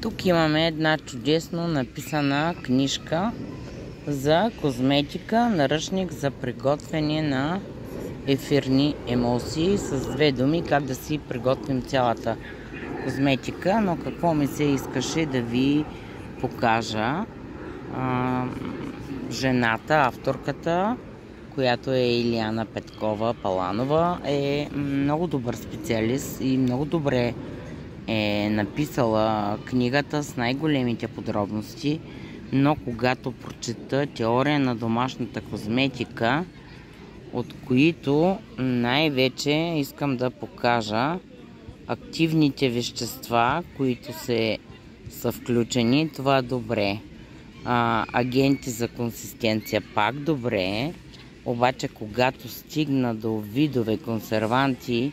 Тук имаме една чудесно написана книжка за козметика, наръчник за приготвяне на ефирни емулсии с две думи как да си приготвим цялата козметика, но какво ми се искаше да ви покажа. Жената, авторката, която е Илияна Петкова-Паланова, е много добър специалист и много добре е написала книгата с най-големите подробности, но когато прочета теория на домашната козметика, от които най-вече искам да покажа активните вещества, които са включени, това добре. Агенти за консистенция пак добре, обаче когато стигна до видове консерванти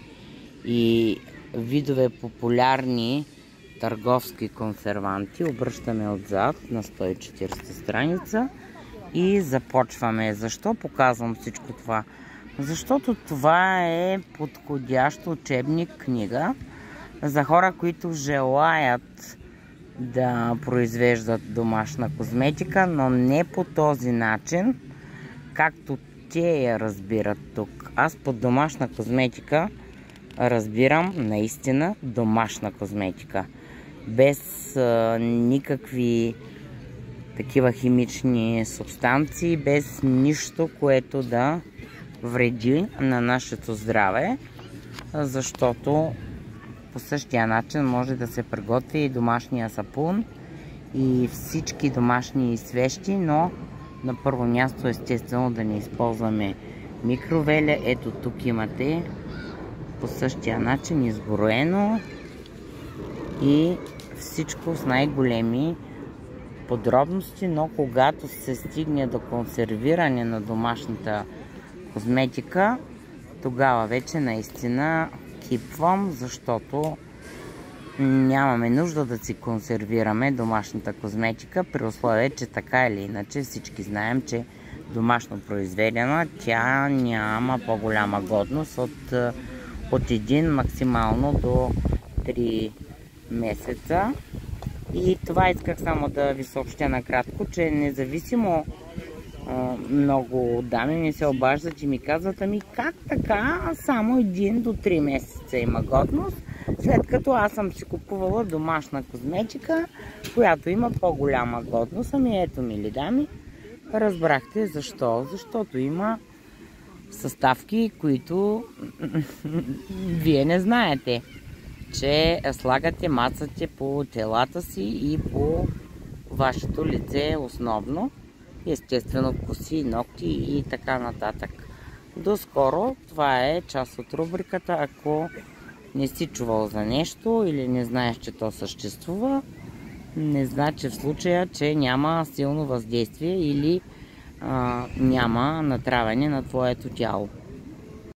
и видове популярни търговски консерванти, обръщаме отзад на 140 страница и започваме. Защо показвам всичко това? Защото това е подходящ учебник книга за хора, които желаят да произвеждат домашна козметика, но не по този начин, както те я разбират тук. Аз под домашна козметика разбирам наистина домашна козметика. Без никакви такива химични субстанции, без нищо, което да вреди на нашето здраве, защото по същия начин може да се приготви и домашния сапун и всички домашни свещи, но на първо място естествено да не използваме микровеля. Ето тук имате по същия начин изброено и всичко с най-големи подробности, но когато се стигне до консервиране на домашната козметика, тогава вече наистина кипвам, защото нямаме нужда да си консервираме домашната козметика, при условие, че така или иначе всички знаем, че домашно произведена тя няма по-голяма годност от 1 максимално до 3 месеца. И това исках само да ви съобщя накратко, че независимо много дами ми се обаждат и ми казват: ами как така само 1 до 3 месеца има годност, след като аз съм си купувала домашна козметика, която има по-голяма годност. Ами ето, мили дами, разбрахте защо. Защото има съставки, които вие не знаете, че слагате, мацате по телата си и по вашето лице основно. Естествено коси, ногти и така нататък. Доскоро това е част от рубриката. Ако не си чувал за нещо или не знаеш, че то съществува, не значи в случая, че няма силно въздействие или няма натравяне на твоето тяло.